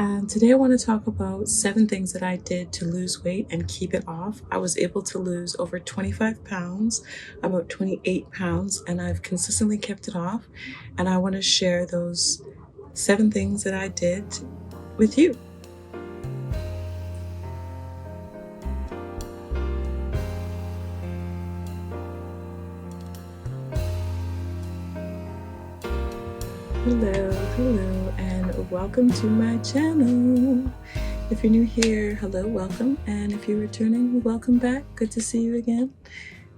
And today I want to talk about 7 things that I did to lose weight and keep it off. I was able to lose over 25 pounds, about 28 pounds, and I've consistently kept it off. And I want to share those 7 things that I did with you. Hello, and welcome to my channel. If you're new here, hello, welcome. And if you're returning, welcome back. Good to see you again.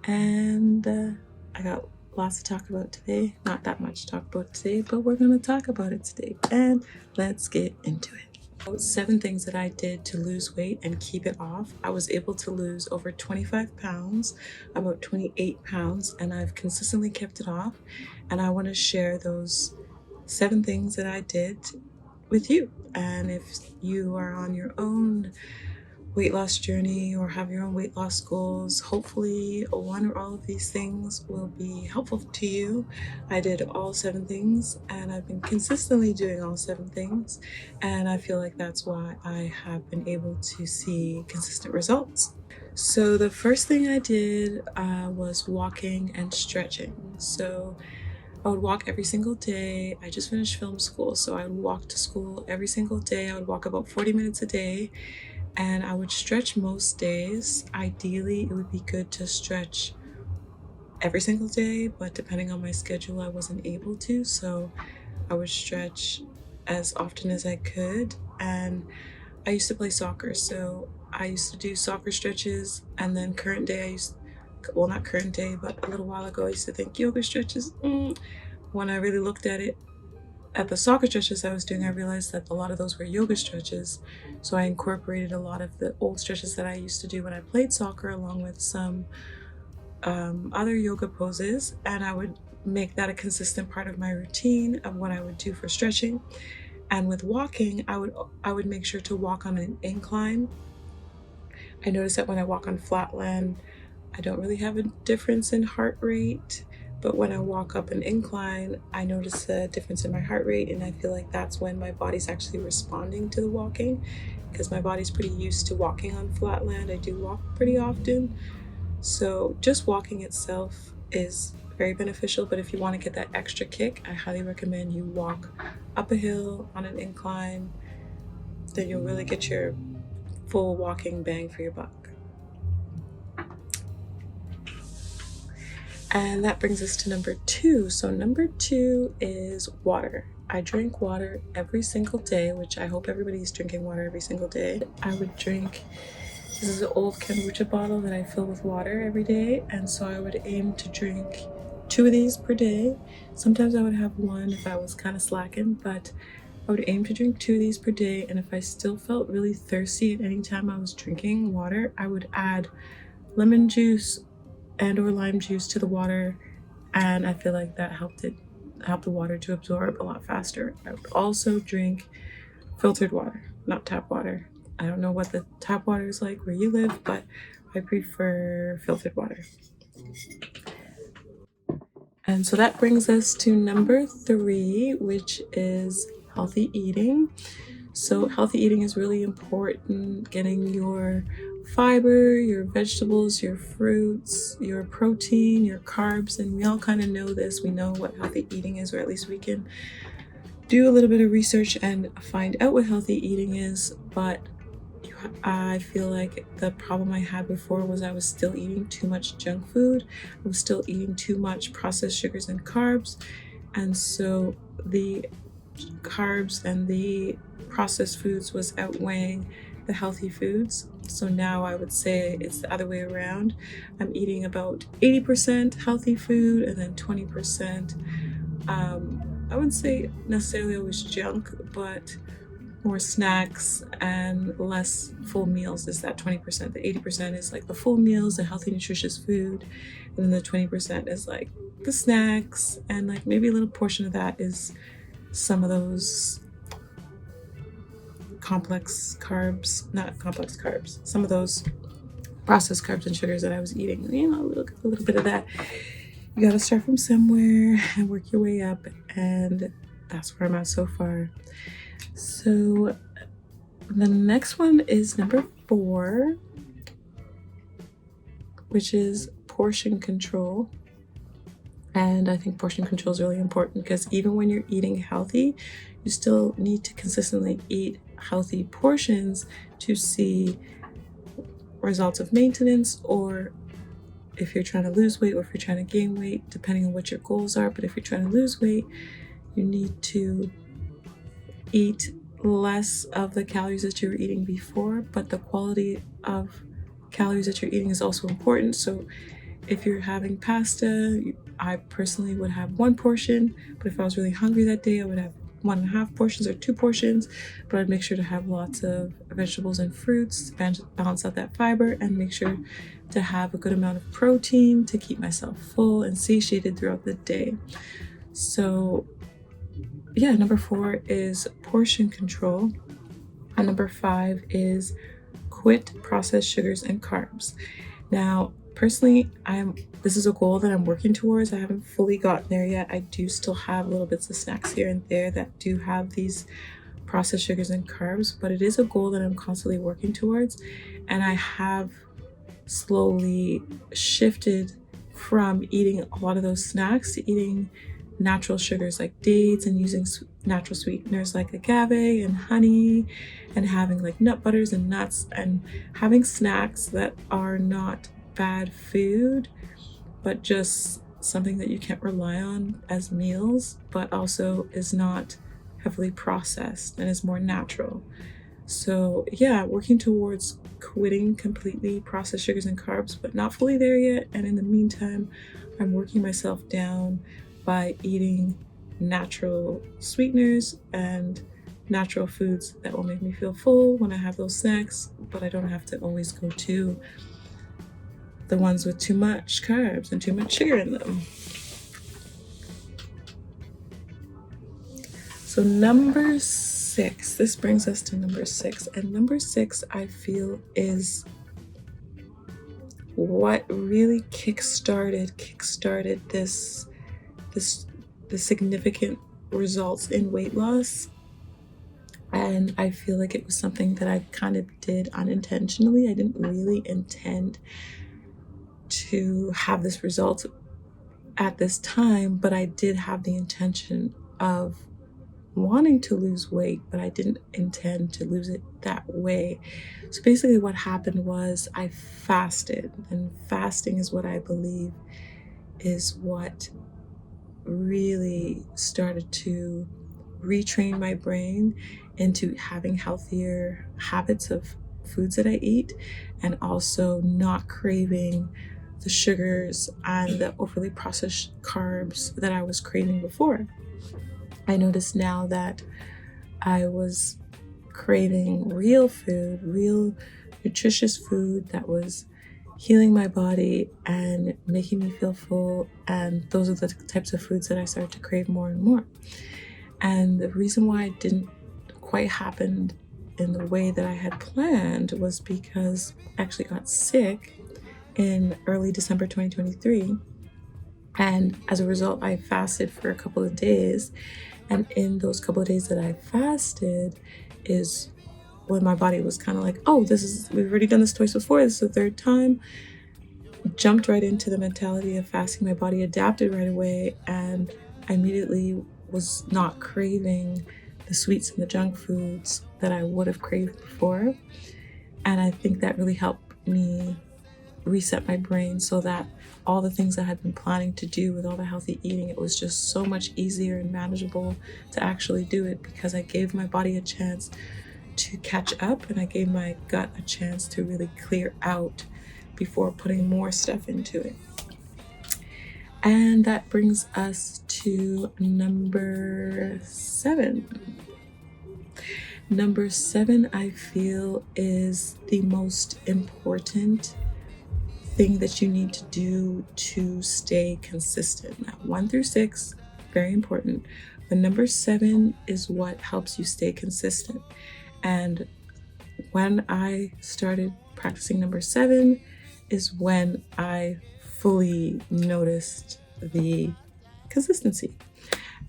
And I got lots to talk about today. Not that much to talk about today, but we're going to talk about it today. And let's get into it. 7 things that I did to lose weight and keep it off. I was able to lose over 25 pounds, about 28 pounds, and I've consistently kept it off. And I want to share those 7 things that I did with you. And if you are on your own weight loss journey or have your own weight loss goals, hopefully one or all of these things will be helpful to you. I did all 7 things and I've been consistently doing all 7 things, and I feel like that's why I have been able to see consistent results. So the first thing I did was walking and stretching. So I would walk every single day. I just finished film school, so I would walk to school every single day. I would walk about 40 minutes a day, and I would stretch most days. Ideally, it would be good to stretch every single day, but depending on my schedule, I wasn't able to, so I would stretch as often as I could. And I used to play soccer, so I used to do soccer stretches, and then current day, well, not current day, but a little while ago, I used to think yoga stretches. When I really looked at it, at the soccer stretches I was doing, I realized that a lot of those were yoga stretches. So I incorporated a lot of the old stretches that I used to do when I played soccer, along with some other yoga poses, and I would make that a consistent part of my routine of what I would do for stretching. And with walking, I would make sure to walk on an incline. I noticed that when I walk on flat land, I don't really have a difference in heart rate, but when I walk up an incline, I notice a difference in my heart rate, and I feel like that's when my body's actually responding to the walking, because my body's pretty used to walking on flat land. I do walk pretty often, so just walking itself is very beneficial. But if you want to get that extra kick, I highly recommend you walk up a hill on an incline. Then you'll really get your full walking bang for your buck. And that brings us to number 2. So number 2 is water. I drink water every single day, which I hope everybody's drinking water every single day. I would drink, this is an old kombucha bottle that I fill with water every day, and so I would aim to drink 2 of these per day. Sometimes I would have 1 if I was kind of slacking, but I would aim to drink 2 of these per day. And if I still felt really thirsty at any time I was drinking water, I would add lemon juice and or lime juice to the water, and I feel like that helped the water to absorb a lot faster. I would also drink filtered water, not tap water. I don't know what the tap water is like where you live, but I prefer filtered water. And so that brings us to number 3, which is healthy eating. So healthy eating is really important. Getting your fiber, your vegetables, your fruits, your protein, your carbs, and we all kind of know this. We know what healthy eating is, or at least we can do a little bit of research and find out what healthy eating is. But I feel like the problem I had before was I was still eating too much junk food. I was still eating too much processed sugars and carbs. And so the carbs and the processed foods was outweighing the healthy foods. So now I would say it's the other way around. I'm eating about 80% healthy food and then 20%, I wouldn't say necessarily always junk, but more snacks and less full meals is that 20%. The 80% is like the full meals, the healthy, nutritious food. And then the 20% is like the snacks, and like maybe a little portion of that is some of those complex carbs, not complex carbs, some of those processed carbs and sugars that I was eating. A little bit of that. You gotta start from somewhere and work your way up, and that's where I'm at so far. So The next one is number 4, which is portion control. And I think portion control is really important because even when you're eating healthy, you still need to consistently eat healthy portions to see results of maintenance, or if you're trying to lose weight or if you're trying to gain weight, depending on what your goals are. But if you're trying to lose weight, you need to eat less of the calories that you were eating before, but the quality of calories that you're eating is also important. So if you're having pasta, I personally would have 1 portion, but if I was really hungry that day, I would have 1.5 portions or 2 portions, but I'd make sure to have lots of vegetables and fruits to balance out that fiber, and make sure to have a good amount of protein to keep myself full and satiated throughout the day. So yeah, number 4 is portion control, and number 5 is quit processed sugars and carbs. Now, personally, this is a goal that I'm working towards. I haven't fully gotten there yet. I do still have little bits of snacks here and there that do have these processed sugars and carbs, but it is a goal that I'm constantly working towards. And I have slowly shifted from eating a lot of those snacks to eating natural sugars like dates, and using natural sweeteners like agave and honey, and having like nut butters and nuts, and having snacks that are not bad food, but just something that you can't rely on as meals, but also is not heavily processed and is more natural. So yeah, working towards quitting completely processed sugars and carbs, but not fully there yet. And in the meantime, I'm working myself down by eating natural sweeteners and natural foods that will make me feel full when I have those snacks, but I don't have to always go to the ones with too much carbs and too much sugar in them. So number 6, this brings us to number 6. And number 6, I feel, is what really kickstarted the significant results in weight loss. And I feel like it was something that I kind of did unintentionally. I didn't really intend to have this result at this time, but I did have the intention of wanting to lose weight, but I didn't intend to lose it that way. So basically what happened was I fasted, and fasting is what I believe is what really started to retrain my brain into having healthier habits of foods that I eat, and also not craving the sugars and the overly processed carbs that I was craving before. I noticed now that I was craving real food, real nutritious food that was healing my body and making me feel full. And those are the types of foods that I started to crave more and more. And the reason why it didn't quite happen in the way that I had planned was because I actually got sick in early December 2023. And as a result, I fasted for a couple of days. And in those couple of days that I fasted is when my body was kind of like, oh, we've already done this twice before. This is the 3rd time. Jumped right into the mentality of fasting. My body adapted right away, and I immediately was not craving the sweets and the junk foods that I would have craved before. And I think that really helped me reset my brain so that all the things I had been planning to do with all the healthy eating, it was just so much easier and manageable to actually do it, because I gave my body a chance to catch up, and I gave my gut a chance to really clear out before putting more stuff into it. And that brings us to number 7. Number 7, I feel, is the most important thing that you need to do to stay consistent. Now, 1 through 6, very important, but number 7 is what helps you stay consistent. And when I started practicing number 7 is when I fully noticed the consistency.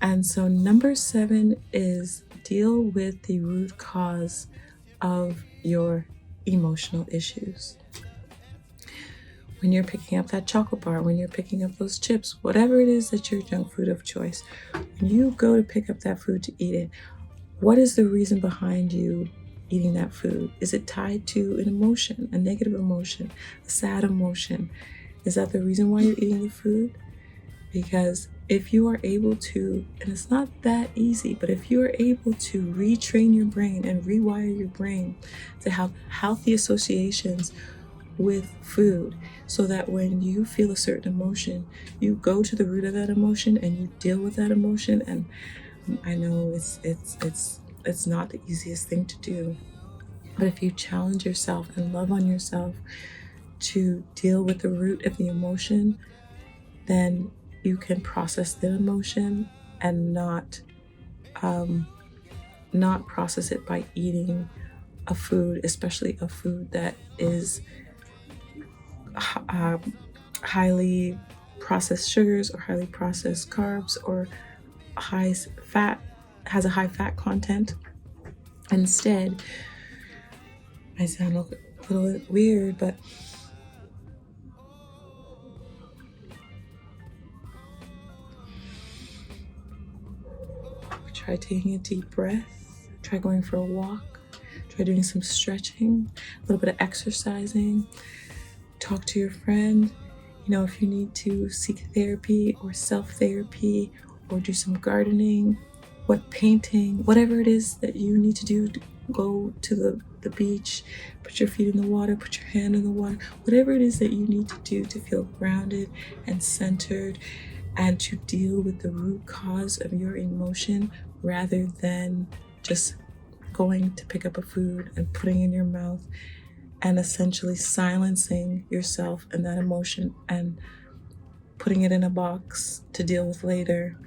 And so number 7 is deal with the root cause of your emotional issues. When you're picking up that chocolate bar, when you're picking up those chips, whatever it is that's your junk food of choice, when you go to pick up that food to eat it, what is the reason behind you eating that food? Is it tied to an emotion, a negative emotion, a sad emotion? Is that the reason why you're eating the food? Because if you are able to, and it's not that easy, but if you are able to retrain your brain and rewire your brain to have healthy associations with food, so that when you feel a certain emotion, you go to the root of that emotion and you deal with that emotion. And I know it's not the easiest thing to do, but if you challenge yourself and love on yourself to deal with the root of the emotion, then you can process the emotion and not process it by eating a food, especially a food that is highly processed sugars or highly processed carbs or has a high fat content. Instead, I sound a little weird, but try taking a deep breath, try going for a walk, try doing some stretching, a little bit of exercising, talk to your friend. You know, if you need to seek therapy or self-therapy or do some gardening, painting, whatever it is that you need to do, to go to the beach, put your feet in the water, put your hand in the water, whatever it is that you need to do to feel grounded and centered and to deal with the root cause of your emotion, rather than just going to pick up a food and putting it in your mouth and essentially silencing yourself and that emotion and putting it in a box to deal with later.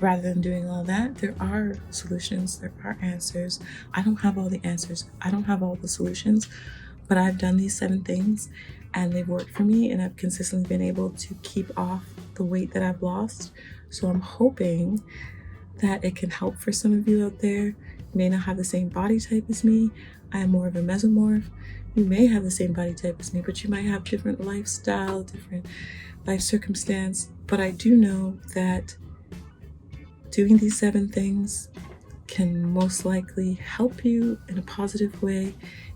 Rather than doing all that, there are solutions, there are answers. I don't have all the answers, I don't have all the solutions, but I've done these 7 things and they've worked for me, and I've consistently been able to keep off the weight that I've lost. So I'm hoping that it can help for some of you out there. You may not have the same body type as me. I am more of a mesomorph. You may have the same body type as me, but you might have different lifestyle, different life circumstance. But I do know that doing these 7 things can most likely help you in a positive way.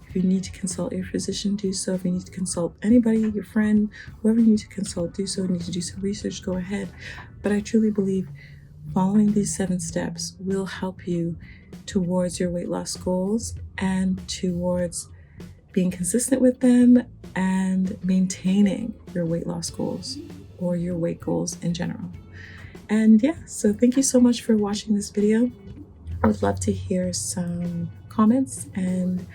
If you need to consult your physician, do so. If you need to consult anybody, your friend, whoever you need to consult, do so. If you need to do some research, go ahead. But I truly believe following these 7 steps will help you towards your weight loss goals and towards being consistent with them and maintaining your weight loss goals or your weight goals in general. And yeah, so thank you so much for watching this video. I would love to hear some comments, and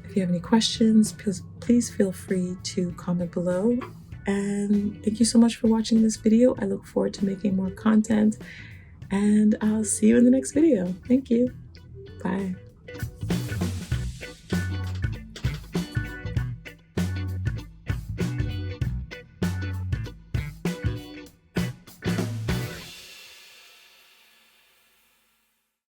if you have any questions, please feel free to comment below. And thank you so much for watching this video. I look forward to making more content, and I'll see you in the next video. Thank you. Bye.